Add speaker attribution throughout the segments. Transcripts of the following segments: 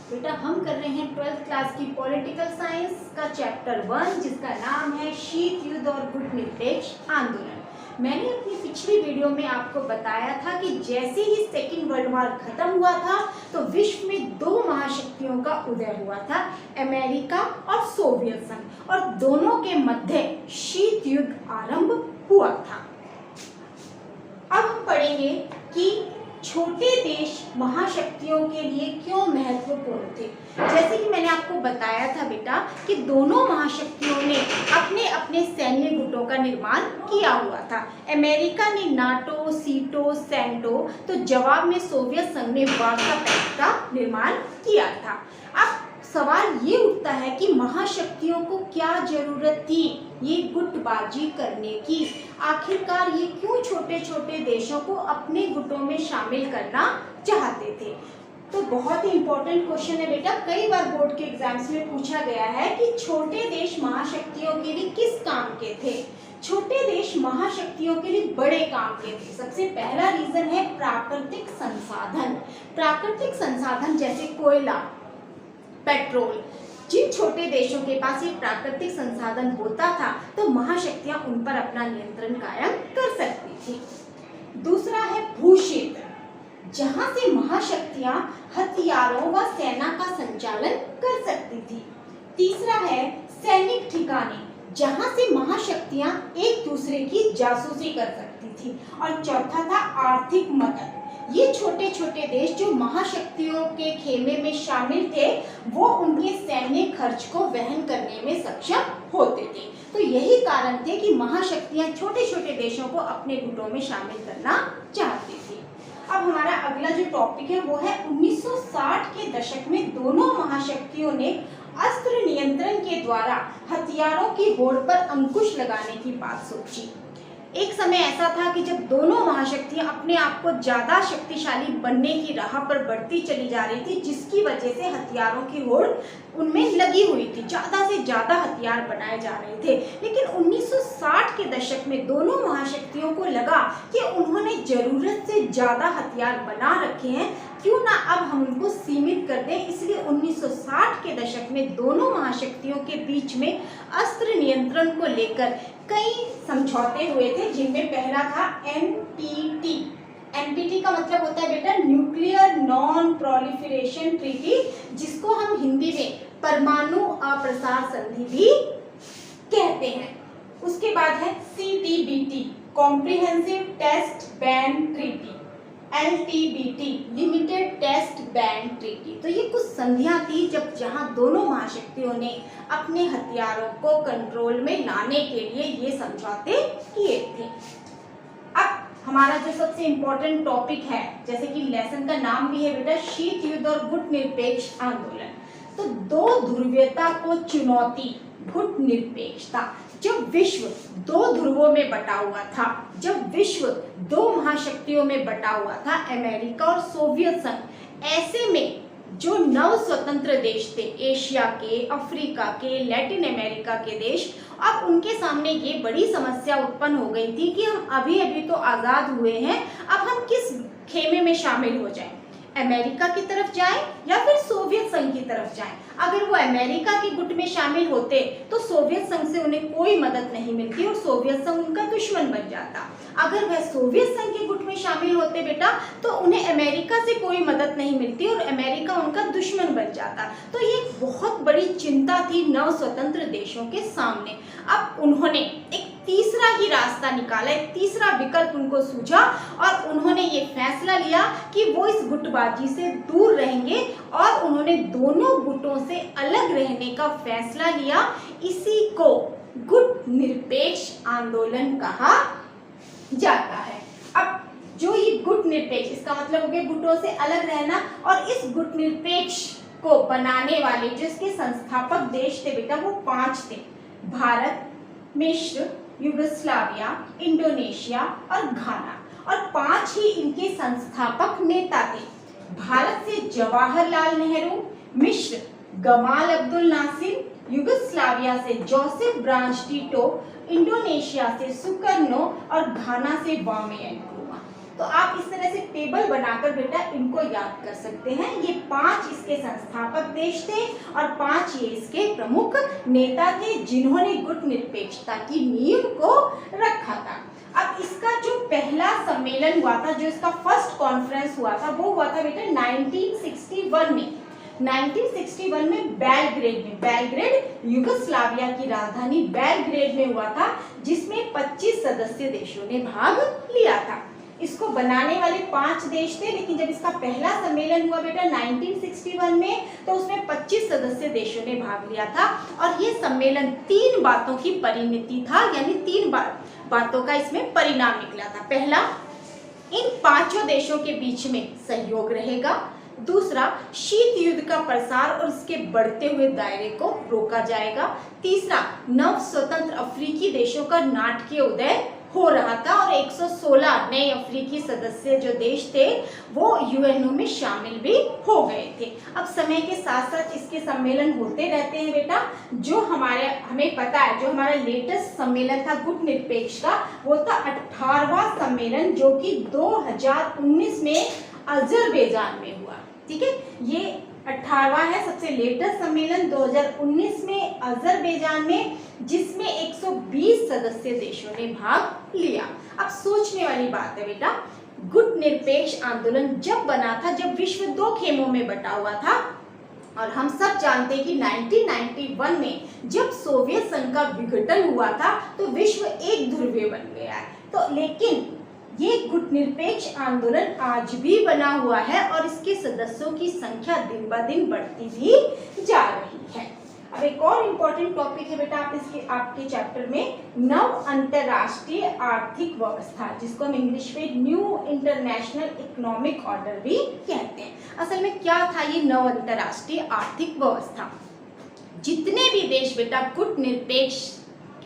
Speaker 1: बेटा हम कर रहे हैं 12th क्लास की पॉलिटिकल साइंस का चैप्टर 1 जिसका नाम है शीत युद्ध और गुट निरपेक्ष आंदोलन। मैंने अपनी पिछली वीडियो में आपको बताया था कि जैसे ही सेकेंड वर्ल्ड वॉर खत्म हुआ था तो विश्व में दो महाशक्तियों का उदय हुआ था, अमेरिका और सोवियत संघ, और दोनों के मध्य शीत युद्ध आरंभ हुआ था। अब हम पढ़ेंगे कि छोटे देश महाशक्तियों के लिए क्यों महत्वपूर्ण थे। जैसे कि मैंने आपको बताया था बेटा कि दोनों महाशक्तियों ने अपने अपने सैन्य गुटों का निर्माण किया हुआ था। अमेरिका ने नाटो, सीटो, सेंटो, तो जवाब में सोवियत संघ ने वार्सा पैक्ट का निर्माण किया था। अब सवाल ये उठता है कि महाशक्तियों को क्या जरूरत थी ये गुटबाजी करने की। आखिरकार ये क्यों छोटे छोटे देशों को अपने गुटों में शामिल करना चाहते थे। तो बहुत ही इंपॉर्टेंट क्वेश्चन है बेटा, कई बार बोर्ड के एग्जाम्स में पूछा गया है कि छोटे देश महाशक्तियों के लिए किस काम के थे। छोटे देश महाशक्तियों के लिए बड़े काम के थे। सबसे पहला रीजन है प्राकृतिक संसाधन। प्राकृतिक संसाधन जैसे कोयला, पेट्रोल, जिन छोटे देशों के पास ये प्राकृतिक संसाधन होता था तो महाशक्तियां उन पर अपना नियंत्रण कायम कर सकती थी। दूसरा है भूक्षेत्र, जहां से महाशक्तियां हथियारों व सेना का संचालन कर सकती थी। तीसरा है सैनिक ठिकाने, जहां से महाशक्तियां एक दूसरे की जासूसी कर सकती थी। और चौथा था आर्थिक मदद। ये छोटे छोटे देश जो महाशक्तियों के खेमे में शामिल थे वो उनके सैन्य खर्च को वहन करने में सक्षम होते थे। तो यही कारण थे कि महाशक्तियां छोटे छोटे देशों को अपने गुटों में शामिल करना चाहती थी। अब हमारा अगला जो टॉपिक है वो है 1960 के दशक में दोनों महाशक्तियों ने अस्त्र नियंत्रण के द्वारा हथियारों की होड़ पर अंकुश लगाने की बात सोची। एक समय ऐसा था कि जब दोनों महाशक्तियां अपने आप को ज्यादा शक्तिशाली बनने की राह पर बढ़ती चली जा रही थी, जिसकी वजह से हथियारों की होड़ उनमें लगी हुई थी, ज्यादा से ज्यादा हथियार बनाए जा रहे थे। लेकिन 1960 के दशक में दोनों महाशक्तियों को लगा कि उन्होंने जरूरत से ज्यादा हथियार बना रखे हैं, क्यों ना अब हम उनको सीमित कर दें। इसलिए 1960 के दशक में दोनों महाशक्तियों के बीच में अस्त्र नियंत्रण को लेकर कई समझौते हुए थे, जिनमें पहला था एनपीटी। एनपीटी का मतलब होता है बेटा न्यूक्लियर नॉन प्रोलिफरेशन ट्रीटी, जिसको हम हिंदी में परमाणु अप्रसार संधि भी कहते हैं। उसके बाद है CTBT, comprehensive test ban treaty, LTBT, limited test ban treaty. तो ये कुछ संधियां थी जब जहां दोनों महाशक्तियों ने अपने हथियारों को कंट्रोल में लाने के लिए ये समझौते किए थे। अब हमारा जो सबसे इम्पोर्टेंट टॉपिक है, जैसे कि लेसन का नाम भी है बेटा शीत युद्ध और गुट निरपेक्ष आंदोलन, तो दो ध्रुवीयता को चुनौती, गुट निरपेक्षता। जब विश्व दो ध्रुवों में बटा हुआ था, जब विश्व दो महाशक्तियों में बटा हुआ था, अमेरिका और सोवियत संघ, ऐसे में जो नव स्वतंत्र देश थे, एशिया के, अफ्रीका के, लैटिन अमेरिका के देश, अब उनके सामने ये बड़ी समस्या उत्पन्न हो गई थी कि हम अभी अभी तो आजाद हुए हैं, अब हम किस खेमे में शामिल हो जाएं, अमेरिका की तरफ जाएं या फिर सोवियत संघ की तरफ जाएं। अगर वो अमेरिका के गुट में शामिल होते तो सोवियत संघ से उन्हें कोई मदद नहीं मिलती और सोवियत संघ उनका दुश्मन बन जाता। अगर वह सोवियत संघ के गुट में शामिल होते बेटा तो उन्हें अमेरिका से कोई मदद नहीं मिलती और अमेरिका उनका दुश्मन बन जाता। तो ये बहुत बड़ी चिंता थी नव स्वतंत्र देशों के सामने। अब उन्होंने एक तीसरा ही रास्ता निकाला, एक तीसरा विकल्प उनको सूझा और उन्होंने ये फैसला लिया कि वो इस गुटबाजी से दूर रहेंगे और उन्होंने दोनों गुटों से अलग रहने का फैसला लिया। इसी को गुट निरपेक्ष आंदोलन कहा जाता है। अब जो ये गुट निरपेक्ष, इसका मतलब हो गया गुटों से अलग रहना, और इस गुट निरपेक्ष को बनाने वाले जो इसके संस्थापक देश थे बेटा वो 5 थे, भारत, मिस्र, युगोस्लाविया, इंडोनेशिया और घाना, और 5 ही इनके संस्थापक नेता थे। भारत से जवाहरलाल नेहरू, मिस्र गमाल अब्दुल नासिर, युगोस्लाविया से जोसेफ ब्रांच टीटो, इंडोनेशिया से सुकर्नो और घाना से वामे एनक्रुमा। तो आप इस तरह से टेबल बनाकर बेटा इनको याद कर सकते हैं। ये 5 इसके संस्थापक देश थे और 5 ये इसके प्रमुख नेता थे जिन्होंने गुटनिरपेक्षता की नींव को रखा था। अब इसका जो पहला सम्मेलन हुआ था, जो इसका फर्स्ट कॉन्फ्रेंस हुआ था, वो हुआ था बेटा 1961 में। 1961 में बेलग्रेड यूगोस्लाविया की राजधानी बेलग्रेड में हुआ था, जिसमें 25 सदस्य देशों ने भाग लिया था। इसको बनाने वाले 5 देश थे, लेकिन जब इसका पहला सम्मेलन हुआ बेटा 1961 में, तो उसमें 25 सदस्य देशों ने भाग लिया था। और ये सम्मेलन 3 बातों की परिणति था, यानी 3 बातों का इसमें परिणाम निकला था। पहला, इन 5 देशों के बीच में सहयोग रहेगा। दूसरा, शीत युद्ध का प्रसार और उसके बढ़ते हुए दायरे को रोका जाएगा। तीसरा, नव स्वतंत्र अफ्रीकी देशों का नाटकीय उदय हो रहा था और 116 नए अफ्रीकी सदस्य जो देश थे वो यूएनओ में शामिल भी हो गए थे। अब समय के साथ साथ इसके सम्मेलन होते रहते हैं बेटा। जो हमें पता है, जो हमारा लेटेस्ट सम्मेलन था गुटनिरपेक्ष का, वो था 18वां सम्मेलन, जो कि 2019 में अजरबैजान में हुआ। ठीक है, ये 18वां है, सबसे लेटेस्ट सम्मेलन 2019 में अजरबैजान में, जिसमें 120 सदस्य देशों ने भाग लिया। अब सोचने वाली बात है बेटा, गुटनिरपेक्ष आंदोलन जब बना था, जब विश्व 2 खेमों में बटा हुआ था, और हम सब जानते हैं कि 1991 में जब सोवियत संघ का विघटन हुआ था तो विश्व एक ध्रुवीय बन गया है। तो लेकिन ये गुटनिरपेक्ष आंदोलन आज भी बना हुआ है और इसके सदस्यों की संख्या दिन ब दिन बढ़ती भी जा रही है। अब एक और इम्पोर्टेंट टॉपिक है बेटा आपके चैप्टर में, नव अंतरराष्ट्रीय आर्थिक व्यवस्था, जिसको हम इंग्लिश में न्यू इंटरनेशनल इकोनॉमिक ऑर्डर भी कहते हैं। असल में क्या था ये नव अंतरराष्ट्रीय आर्थिक व्यवस्था? जितने भी देश बेटा गुटनिरपेक्ष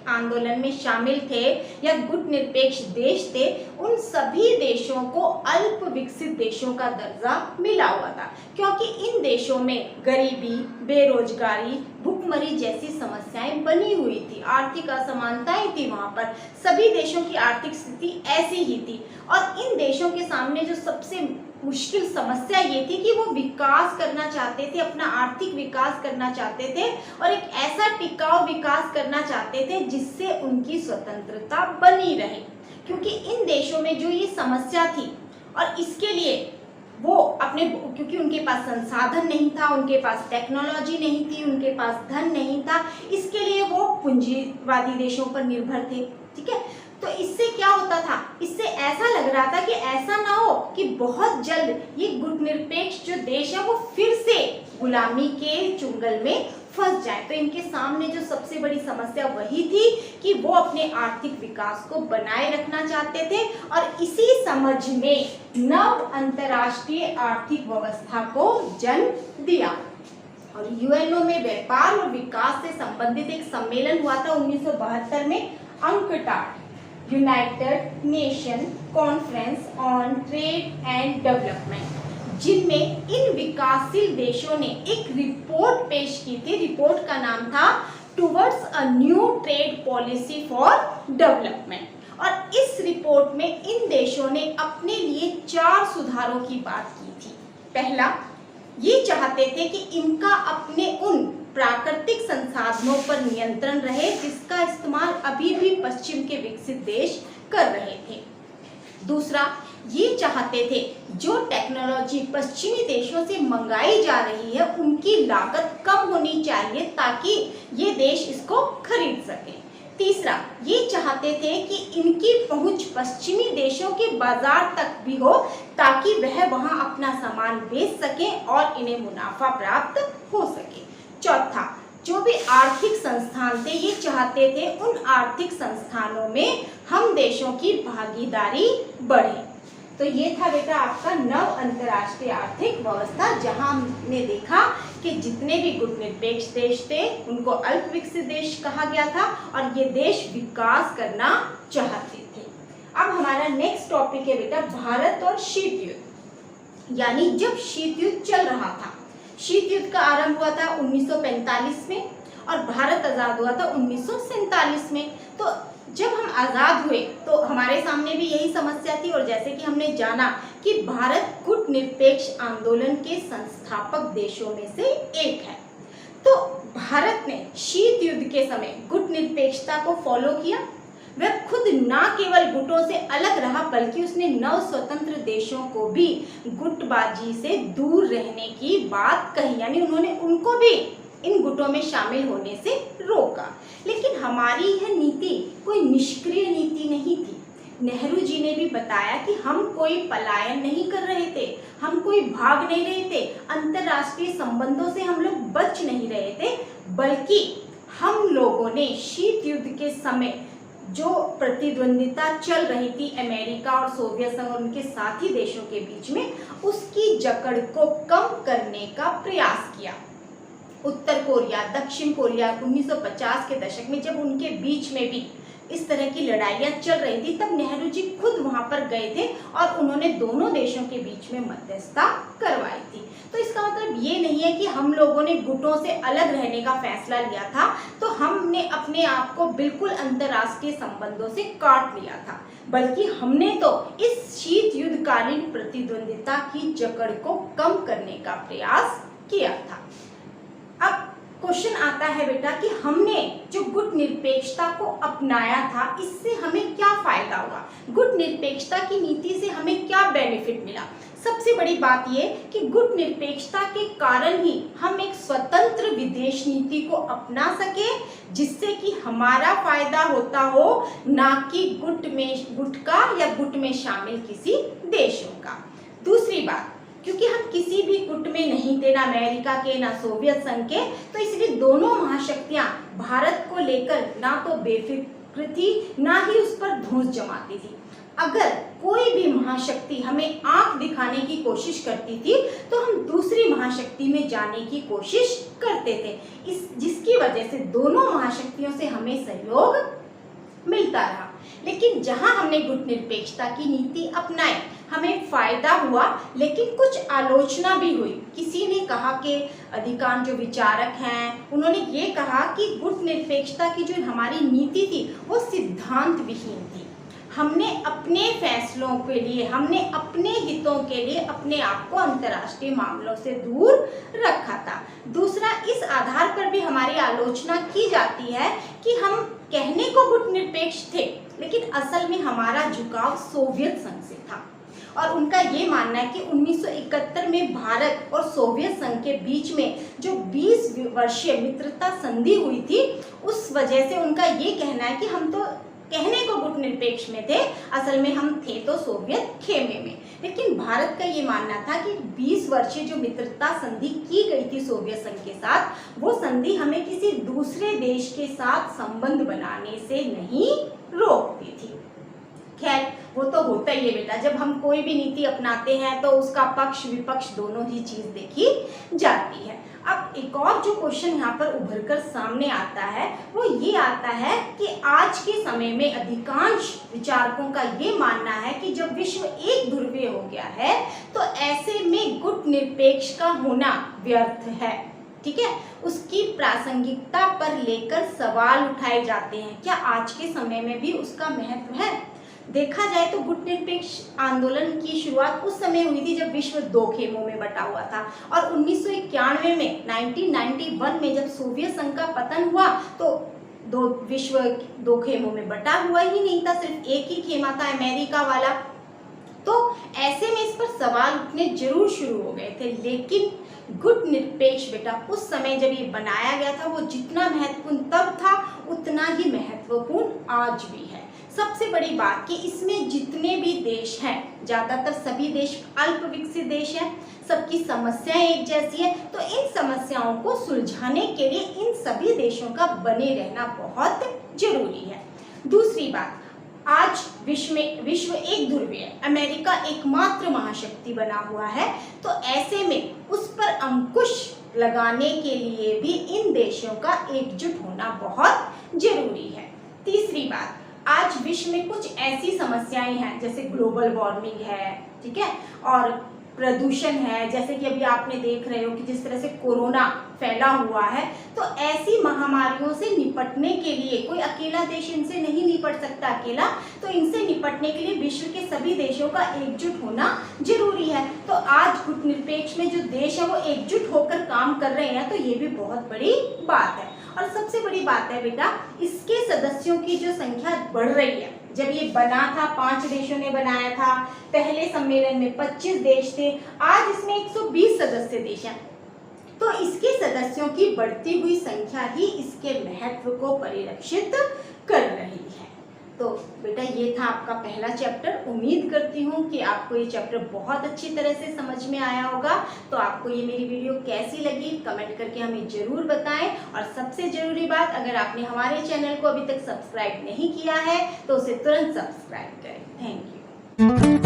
Speaker 1: आंदोलन में शामिल थे या गुटनिरपेक्ष देश थे, उन सभी देशों को अल्प विकसित देशों का दर्जा मिला हुआ था, क्योंकि इन देशों में गरीबी, बेरोजगारी, भुखमरी जैसी समस्याएं बनी हुई थी, आर्थिक असमानताएं थी। वहां पर सभी देशों की आर्थिक स्थिति ऐसी ही थी और इन देशों के सामने जो सबसे मुश्किल समस्या ये थी कि वो विकास करना चाहते थे, अपना आर्थिक विकास करना चाहते थे और एक ऐसा टिकाऊ विकास करना चाहते थे जिससे उनकी स्वतंत्रता बनी रहे। क्योंकि इन देशों में जो ये समस्या थी और इसके लिए वो क्योंकि उनके पास संसाधन नहीं था, उनके पास टेक्नोलॉजी नहीं थी, उनके पास धन नहीं था, इसके लिए वो पूंजीवादी देशों पर निर्भर थे। ठीक है, तो इससे क्या होता था, इससे ऐसा लग रहा था कि ऐसा ना हो कि बहुत जल्द ये गुटनिरपेक्ष जो देश है वो फिर से गुलामी के चुंगल में फंस जाए। तो इनके सामने जो सबसे बड़ी समस्या वही थी कि वो अपने आर्थिक विकास को बनाए रखना चाहते थे और इसी समझ में नव अंतरराष्ट्रीय आर्थिक व्यवस्था को जन्म दिया। और यूएनओ में व्यापार और विकास से संबंधित एक सम्मेलन हुआ था 1972 में, UNCTAD, United nation conference on trade and development, जिनमें इन विकासशील देशों ने एक रिपोर्ट पेश की थी। रिपोर्ट का नाम था towards a new trade policy for development. और इस रिपोर्ट में इन देशों ने अपने लिए 4 सुधारों की बात की थी। पहला, ये चाहते थे कि इनका अपने उन प्राकृतिक संसाधनों पर नियंत्रण रहे जिसका इस्तेमाल अभी भी पश्चिम के विकसित देश कर रहे थे। दूसरा, ये चाहते थे जो टेक्नोलॉजी पश्चिमी देशों से मंगाई जा रही है उनकी लागत कम होनी चाहिए ताकि ये देश इसको खरीद सके। तीसरा, ये चाहते थे कि इनकी पहुंच पश्चिमी देशों के बाजार तक भी हो ताकि वह वहां अपना सामान बेच सकें और इन्हें मुनाफा प्राप्त हो सके। चौथा, जो भी आर्थिक संस्थान थे ये चाहते थे उन आर्थिक संस्थानों में हम देशों की भागीदारी बढ़े। तो ये था बेटा आपका नव अंतरराष्ट्रीय आर्थिक व्यवस्था, जहां हमने देखा कि जितने भी गुटनिरपेक्ष देश थे उनको अल्प विकसित देश कहा गया था और ये देश विकास करना चाहते थे। अब हमारा नेक्स्ट टॉपिक है बेटा भारत और शीत युद्ध, यानी जब शीत युद्ध चल रहा था। शीत युद्ध का आरंभ हुआ था 1945 में और भारत आज़ाद हुआ था 1947 में। तो जब हम आज़ाद हुए तो हमारे सामने भी यही समस्या थी, और जैसे कि हमने जाना कि भारत गुटनिरपेक्ष आंदोलन के संस्थापक देशों में से एक है। तो भारत ने शीत युद्ध के समय गुटनिरपेक्षता को फॉलो किया। वह खुद न केवल गुटों से अलग रहा, बल्कि उसने नव स्वतंत्र देशों को भी गुटबाजी से दूर रहने की बात कही, यानी उन्होंने उनको भी इन गुटों में शामिल होने से रोका। लेकिन हमारी यह नीति कोई निष्क्रिय नीति नहीं थी। नेहरू जी ने भी बताया कि हम कोई पलायन नहीं कर रहे थे, हम कोई भाग नहीं रहे थे, अंतर्राष्ट्रीय संबंधों से हम लोग बच नहीं रहे थे, बल्कि हम लोगों ने शीत युद्ध के समय जो प्रतिद्वंदिता चल रही थी अमेरिका और सोवियत संघ और उनके साथी देशों के बीच में, उसकी जकड़ को कम करने का प्रयास किया। उत्तर कोरिया, दक्षिण कोरिया 1950 के दशक में जब उनके बीच में भी इस तरह की लड़ाइयाँ चल रही थी, तब नेहरू जी खुद वहां पर गए थे और उन्होंने दोनों देशों के बीच में मध्यस्थता करवाई थी। तो इसका मतलब ये नहीं है कि हम लोगों ने गुटों से अलग रहने का फैसला लिया था, तो हमने अपने आप को बिल्कुल अंतर्राष्ट्रीय संबंधों से काट लिया था, बल्कि हमने तो इस शीत युद्धकालीन प्रतिद्वंदिता की जकड़ को कम करने का प्रयास किया था। अब क्वेश्चन आता है बेटा कि हमने जो गुट निरपेक्षता को अपनाया था, इससे हमें क्या फायदा हुआ, गुट निरपेक्षता की नीति से हमें क्या बेनिफिट मिला। सबसे बड़ी बात यह कि गुट निरपेक्षता के कारण ही हम एक स्वतंत्र विदेश नीति को अपना सके, जिससे कि हमारा फायदा होता हो, ना कि गुट का या गुट में शामिल किसी देशों का। दूसरी बात, क्योंकि हम किसी भी गुट में नहीं थे, ना अमेरिका के ना सोवियत संघ के, तो इसलिए दोनों महाशक्तियां भारत को लेकर ना तो बेफिक्र थी, ना ही उस पर धौंस जमाती थी। अगर कोई भी महाशक्ति हमें आंख दिखाने की कोशिश करती थी, तो हम दूसरी महाशक्ति में जाने की कोशिश करते थे, जिसकी वजह से दोनों महाशक्तियों से हमें सहयोग मिलता रहा। लेकिन जहां हमने गुट निरपेक्षता की नीति अपनाई, हमें फायदा हुआ, लेकिन कुछ आलोचना भी हुई। किसी ने कहा कि अधिकांश जो विचारक हैं, उन्होंने ये कहा कि गुट निरपेक्षता की जो हमारी नीति थी वो सिद्धांत विहीन थी। हमने अपने फैसलों के लिए, हमने अपने हितों के लिए अपने आप को अंतर्राष्ट्रीय मामलों से दूर रखा था। दूसरा, इस आधार पर भी हमारी आलोचना की जाती है कि हम कहने को गुट निरपेक्ष थे, लेकिन असल में हमारा झुकाव सोवियत संघ से था। और उनका ये मानना है कि 1971 में भारत और सोवियत संघ के बीच में जो 20 वर्षीय मित्रता संधि हुई थी, उस वजह से उनका ये कहना है कि हम तो कहने को गुट निरपेक्ष में थे, असल में हम थे तो सोवियत खेमे में। लेकिन भारत का ये मानना था कि 20 वर्षीय जो मित्रता संधि की गई थी सोवियत संघ के साथ, वो संधि हमें किसी दूसरे देश के साथ संबंध बनाने से नहीं रोकती थी। खैर, वो तो होता ही है बेटा, जब हम कोई भी नीति अपनाते हैं तो उसका पक्ष विपक्ष दोनों ही चीज देखी जाती है। अब एक और जो क्वेश्चन यहाँ पर उभर कर सामने आता है, वो ये आता है कि आज के समय में अधिकांश विचारकों का ये मानना है कि जब विश्व एक ध्रुवीय हो गया है, तो ऐसे में गुट निरपेक्ष का होना व्यर्थ है। ठीक है, उसकी प्रासंगिकता पर लेकर सवाल उठाए जाते हैं। क्या आज के समय में भी उसका महत्व है? देखा जाए तो गुट निरपेक्ष आंदोलन की शुरुआत उस समय हुई थी जब विश्व दो खेमों में बटा हुआ था, और 1991 में 1991 में जब सोवियत संघ का पतन हुआ, तो विश्व दो खेमों में बटा हुआ ही नहीं था, सिर्फ एक ही खेमा था, अमेरिका वाला। तो ऐसे में इस पर सवाल उठने जरूर शुरू हो गए थे। लेकिन गुट निरपेक्ष बेटा उस समय जब ये बनाया गया था, वो जितना महत्वपूर्ण तब था, उतना ही महत्वपूर्ण आज भी है। सबसे बड़ी बात कि इसमें जितने भी देश हैं, ज़्यादातर सभी देश अल्प विकसित देश हैं, सबकी समस्याएं एक जैसी है, तो इन समस्याओं को सुलझाने के लिए इन सभी देशों का बने रहना बहुत जरूरी है। दूसरी बात, आज विश्व एक ध्रुवीय है, अमेरिका एकमात्र महाशक्ति बना हुआ है, तो ऐसे में उस पर अंकुश लगाने के लिए भी इन देशों का एकजुट होना बहुत जरूरी है। तीसरी बात, आज विश्व में कुछ ऐसी समस्याएं हैं जैसे ग्लोबल वार्मिंग है, ठीक है, और प्रदूषण है, जैसे कि अभी आपने देख रहे हो कि जिस तरह से कोरोना फैला हुआ है, तो ऐसी महामारियों से निपटने के लिए कोई अकेला देश इनसे नहीं निपट सकता अकेला, तो इनसे निपटने के लिए विश्व के सभी देशों का एकजुट होना जरूरी है। तो आज गुटनिरपेक्ष में जो देश है वो एकजुट होकर काम कर रहे हैं, तो ये भी बहुत बड़ी बात है। और सबसे बड़ी बात है बेटा, इसके सदस्यों की जो संख्या बढ़ रही है। जब ये बना था 5 देशों ने बनाया था, पहले सम्मेलन में 25 देश थे, आज इसमें 120 सदस्य देश हैं। तो इसके सदस्यों की बढ़ती हुई संख्या ही इसके महत्व को परिलक्षित कर रही है। तो बेटा ये था आपका पहला चैप्टर। उम्मीद करती हूँ कि आपको ये चैप्टर बहुत अच्छी तरह से समझ में आया होगा। तो आपको ये मेरी वीडियो कैसी लगी कमेंट करके हमें ज़रूर बताएं। और सबसे ज़रूरी बात, अगर आपने हमारे चैनल को अभी तक सब्सक्राइब नहीं किया है तो उसे तुरंत सब्सक्राइब करें। Thank you.